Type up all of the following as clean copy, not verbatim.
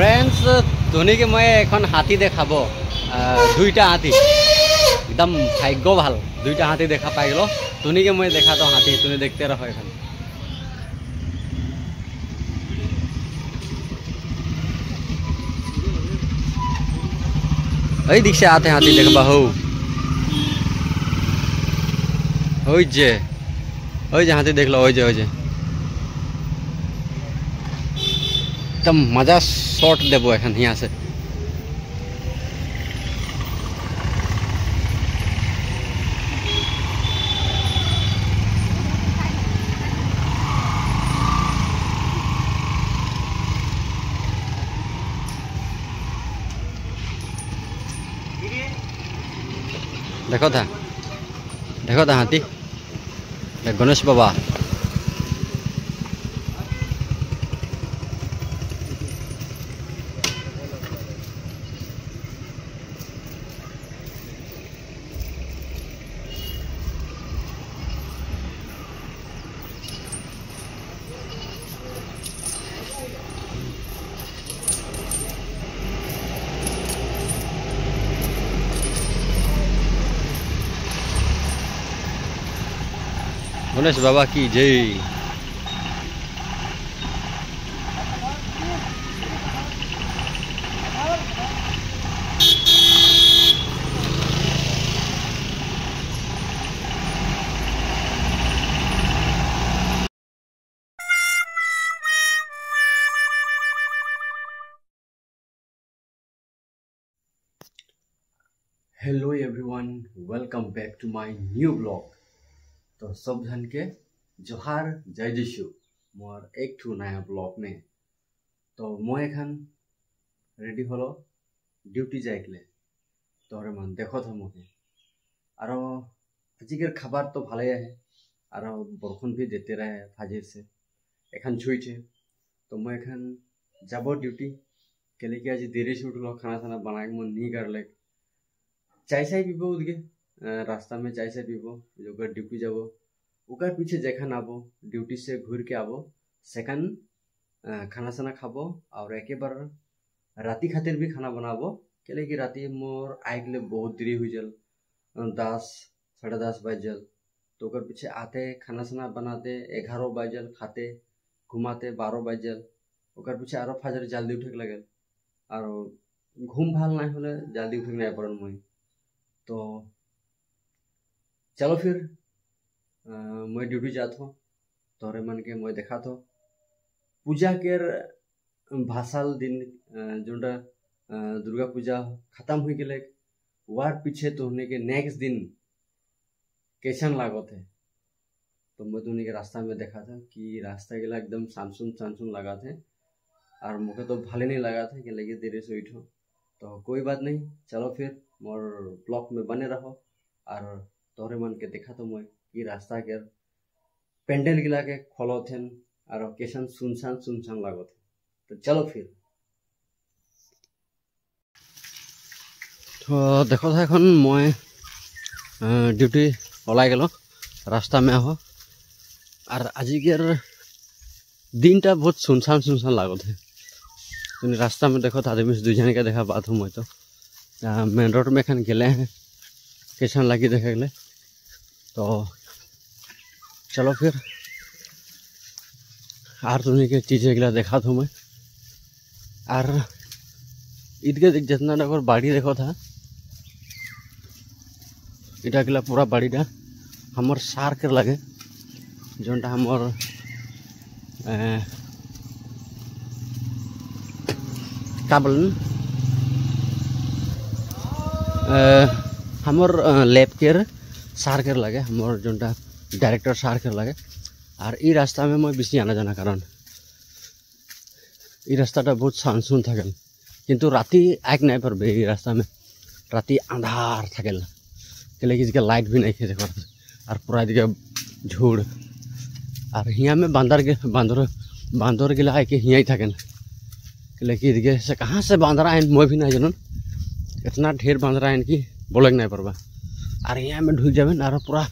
Friends धुनिके मैं एखन हाथी देखाब दुईटा हाथी एकदम भाग्य ভাল दुईटा हाथी देखा पाई गलो धुनिके मैं देखा तो हाथी तुम देखते रहो एखन दिख से आते हाथी देखबा हो जे हाथी देख लो जे एकदम मजा शॉट देबो एखन यहाँ से देखो था हाथी गणेश बाबा गणेश बाबा की जय। Hello everyone, welcome back to my new blog. तो सब जन के जोहार जय जिशु मोर एक ठू नया ब्लॉग में। तो मैं एखन रेडी हलो डिউটি जाइकले तो मन देखो था मोके और आजिकर खबर तो भाले है और बरखुन भी देते रहे फाजिर से एखन छुईछे तो मैं एखन जाबो डिউটি केले कि आज देरी से उठलो खाना खाना बना के मन नहीं करले चाय चाय पीबो उदगे रास्ता में चाय चाय पीबो जो डिউটি जाबो उकार पीछे जेखान आबो डिউটি से घूर के आबो सेकंड खाना साना खाबो और एक बार राति खातिर भी खाना बनाबो केले कि राति मोर आइकले बहुत देरी हुई जल 10 साढ़े 10 बज जल तो उकर पीछे आते खाना साना बनाते 11 बजल खाते घुमाते 12 बजल उकर पीछे आरो फाजर जल्दी उठे लगे और घूम भाल नहीं होले जल्दी उठे नहीं पड़न मुई तो चलो फिर मैं ड्यूटी जात हो तोरे मन के मैं देखा तो पूजा केर भासाल दिन जोटा दुर्गा पूजा खत्म हुई गए वार पीछे तो होने के नेक्स्ट दिन कैसन लागत है तो मैं तो के रास्ता में देखा था कि रास्ता गला एकदम सानसुन लगा थे और मुझे तो भले नहीं लगा था कि लगे देरी से उठो तो कोई बात नहीं चलो फिर मोर ब्लॉग में बने रहो और तोरे मन के देखा तो मैं कि रास्ता के पेंडल गिला के खोलो थे और कैसन सुनसान लागो थे तो चलो फिर तो देखो था एखन मैं डिউটি ओलाई गलो रास्ता में आहो और आजिकर दिन टा बहुत सुनसान लागो थे तुम रास्ता में देखो था आदमी से दुजन के देखा बात हूँ मैं तो मेन रोड में एखन गले हैं कैसन लगी देखे गले तो चलो फिर और तुम्हें के चीज़ें गला देखा था मैं और ईदगे जितना डर बाड़ी देखो था इटा गला पूरा बाड़ीटा हमर सार के लगे जोटा हमर का बोलन हमर लैब केर सार के लगे हमर जोटा डायरेक्टर सार के लगे और ई रास्ता में मैं बेसि आना जाना कारण ई रास्ता बहुत सानसुन थकेल किंतु राति आग नहीं पारबे ई रास्ता में राति आंधार थकेल केले कि लाइट भी नहीं खेते और पूरा दिखे झूड़ और हिया में बांदर गिला आके हिया ही थकेल केले कि से कहाँ से बांदर आए मैं भी नहीं जानून इतना ढेर बांदर आए कि बोले नहीं पारबा और यहाँ में ढुक जाबे और पूरा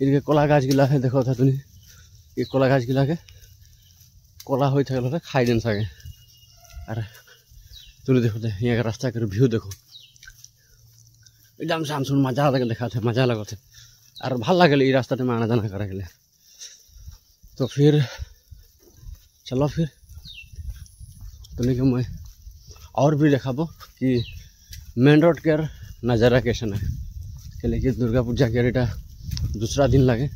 इनके कला गाछ गिला है देखो था तुम ये कला गाछ गिला के कला हो खाई देन सके और तुम देखो यहाँ का रास्ता कर व्यू देखो एकदम शाम सुन मजा लगे देखा थे मजा लगे थे और भल लगे रास्ता में आना जाना करे के लिए। तो फिर चलो फिर तुम्हें मैं और भी देखाबो कि मेन रोड के नज़ारा कैसन है के लिए दुर्गा पूजा के एटा दूसरा दिन लगे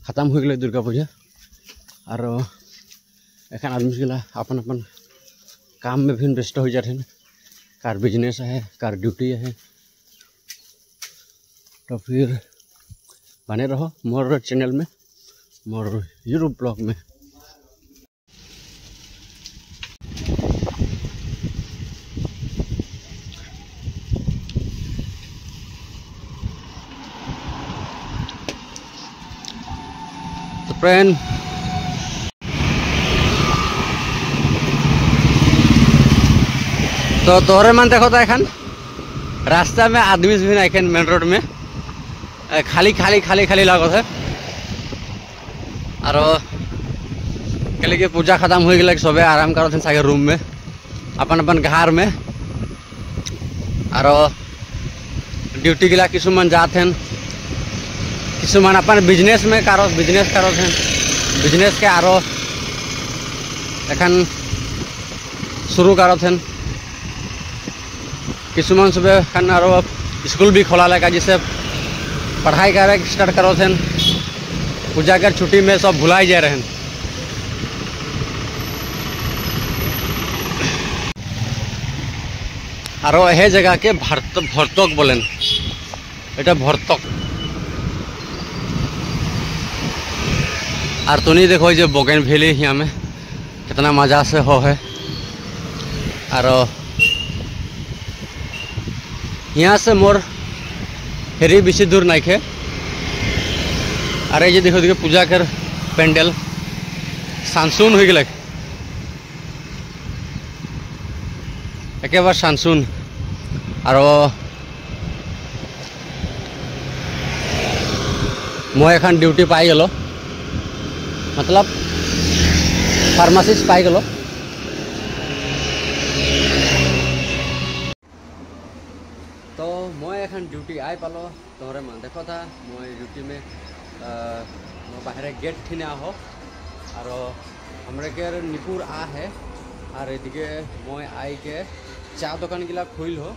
खत्म हो गए दुर्गा पूजा और एखन आदमी के अपन अपन काम में भी व्यस्त हो जाते हैं। कार बिजनेस है कार ड्यूटी है। तो फिर बने रहो मोर चैनल में मोर यूट्यूब ब्लॉग में। तो फ्रेंड तो तोहरे मन देखो तो एखन रास्ता में आदमी भी ना एखन मेन रोड में खाली खाली खाली खाली लागत है। और कल के पूजा खत्म हो गए सबे आराम करत हैं सागे रूम में अपन अपन घर में। और ड्यूटी गला किसुमान जात हैं किसुमान अपन बिजनेस में बिजनेस करत हैं बिजनेस के आरो एखन शुरू करत हैं। किसुमान सुबह एखन आरो स्कूल भी खोला लगा जिससे पढ़ाई करे स्टार्ट करो थे। पूजा कर छुट्टी में सब भुलाई जा रहे हैं। और यह जगह के भरतक बोलें एटा भरतक। और तुनी देखो जो बोगेनवेलिया यहाँ में कितना मजा से हो है। और यहाँ से मोर हेरी बेसी दूर नहीं है। अरे ये देखो देखो पूजा कर पेंडल सानसुन हो गए एक बार सानसुन। और मैं एखन ड्यूटी पाई गलो मतलब फार्मासिस्ट पाई गलो। तो मैं एखन ड्यूटी आई पालो तोहरे मन देखो था मैं ड्यूटी में मैं बाहर गेट ठिने आहो और हमरे के निपुर आ है। और एदिके मैं आई के चा दुकान गिला खुल हो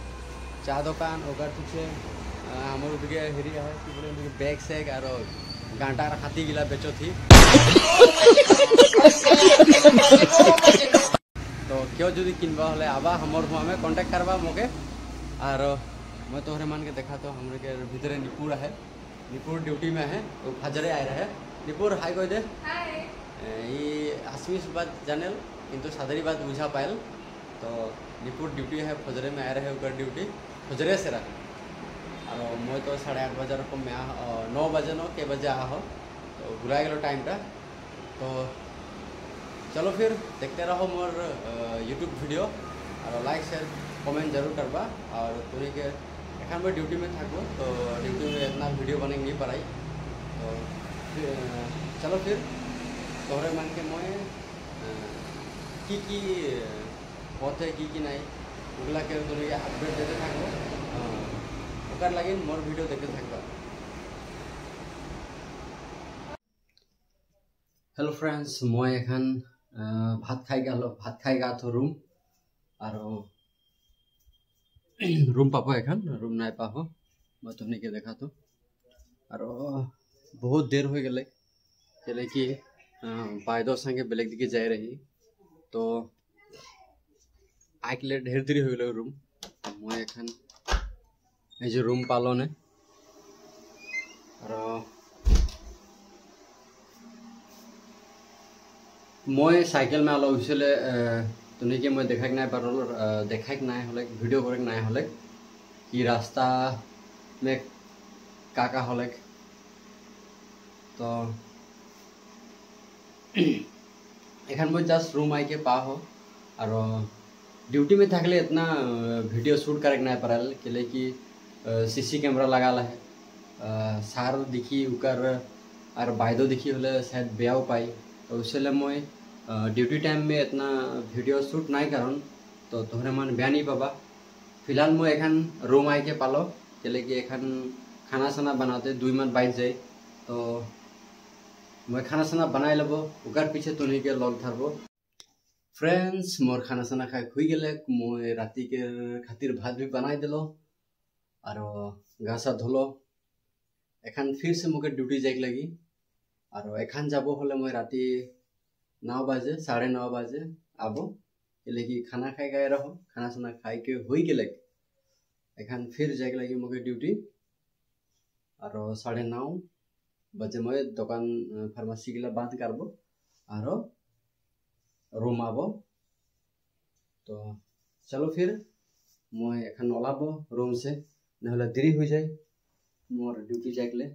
चा दुकान ओकर पीछे हमारे ओदिके हेरी है कि बोले बैग सैग और गांटा हाथी गिला बेचो थी। तो क्यों जो किनबा हले आबा हमर हुआ में कांटेक्ट करबा मोके। और मैं तोहरे मान के देखा तो हमरे के भीतर निपुर है निपुर ड्यूटी में है तो फजरे आए रहे निपुर हाई कह दे ये आसमीस बात जानल किंतु सादरी बात बुझा पायल। तो निपुर ड्यूटी है फजरे में आए रहे उकर ड्यूटी फजरे से रहा। और मैं तो 8:30 बजे रकम में 9 बजे नो के बजे आ हो तो भुला गलो टाइमटा। तो चलो फिर देखते रहो मोर यूट्यूब वीडियो और लाइक शेयर कमेंट जरूर करवा। और तुम्हें के एखन मैं ड्यूटी में थको तो ड्यूटी में इतना वीडियो बने नहीं पाई। तो चलो फिर तोहरे मन के मैं की पथ है की नहीं ओगला के तुम्हें अपडेट देते थको ओकर लगे मोर वीडियो देखते थकबा। हेलो फ्रेंड्स मैं एखन भात खाई गा तो रूम और रूम पापो एखन रूम नहीं पाहो मैं तुमने के देखा तो। और बहुत देर हो गए चले कि बायदो संगे बेलेग दिखे जाए रही तो आइक ले ढेर देरी हो गए रूम। मैं एखन जो रूम पालो ने और मैं साइकिल में आलो इसलिए तुमने के मैं देखा नहीं पार देखा नहीं हल वीडियो करे नहीं हल कि रास्ता में का हल। तो एखन मैं जस्ट रूम आई के पा हो और ड्यूटी में थकले इतना वीडियो शूट करे नहीं पारल के कि सीसी कैमरा लगा है सार दिखी उकर और बायदो दिखी हले शायद ब्याह पाई। तो उससे मैं ड्यूटी टाइम में इतना वीडियो शूट नहीं करन तो तोहरे मन बेया नहीं पाबा। फिलहाल मैं एखान रूम आई के पालो चले कि एखान खाना साना बनाते 2 मिनट बाज जाए तो मैं खाना साना बनाए लेबो ओकर पीछे तुनी के लग धरबो। फ्रेंड्स मोर खाना साना खाए हुई गले मैं राति के खातिर भात भी बनाई दिलो और घासा धोलो। एखान फिर से मुके ड्यूटी जाए लगी और एखान जाबो हले मैं राति 9 बजे 9:30 बजे आबो कि खाना खाए गए रहो। खाना साना खाए के हुई गले एखान फिर जाए लगी मुके ड्यूटी और 9:30 बजे मैं दुकान फार्मेसी के बंद करबो और रूम आबो। तो चलो फिर मैं एखान ओलाबो रूम से नहले देरी हो जाए मोर ड्यूटी जाए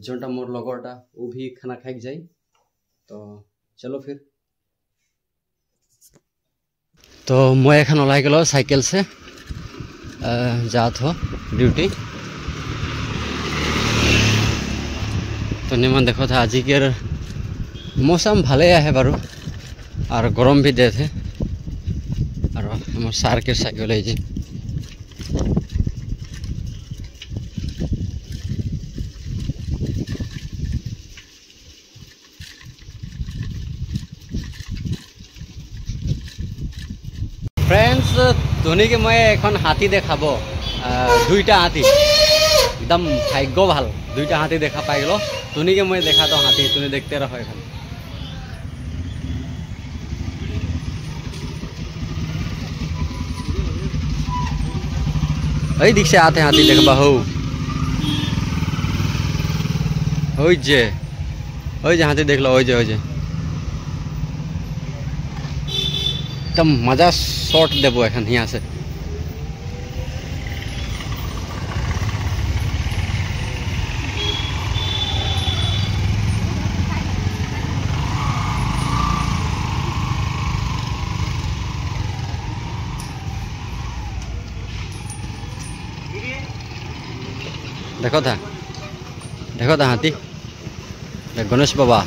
जोटा मोर लगरटा वो भी खाना खाई जाए। तो चलो फिर तो मैं एखान ओलाई गलो साइकिल से जात हो ड्यूटी। तो निमन देखो था आज के मौसम भाले है बारू और गरम भी दे थे और हमारे सार के साइकिल है जी। फ्रेंड्स धोनी के मैं एखन हाथी देखाबो 2टा हाथी एकदम भाग्य भाल 2टा हाथी देखा पाई गलो। तुनी के मैं देखा तो हाथी तुनी देखते रहो। एखन अई दिख से आते हाथी देखबा हो जे हाथी देख लो हो जे एकदम मजा शॉट देबो एखन यहाँ से। देखो था हाथी गणेश बाबा।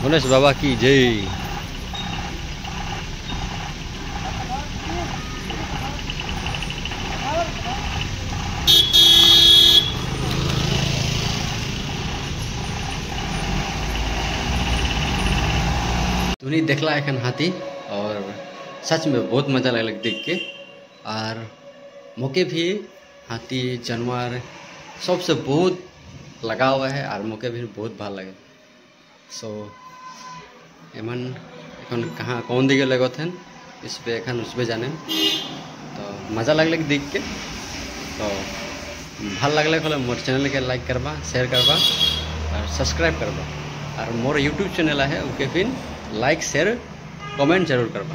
गणेश बाबा की जय। तुनी देखला एखन हाथी और सच में बहुत मजा लग देख के और मोके भी हाथी जानवर सबसे बहुत लगाव हुआ है और मोके भी बहुत भाल लगे। सो एमन एखन कहाँ कौन दिखे लगो थे इस पे एखन उस पे जाने तो मजा लगल देख के। तो भल लगल खोले मोर चैनल के लाइक करबा शेयर करबा और सब्सक्राइब करबा और मोर यूट्यूब चैनल है उनके फिर लाइक शेयर कमेंट जरूर करबा।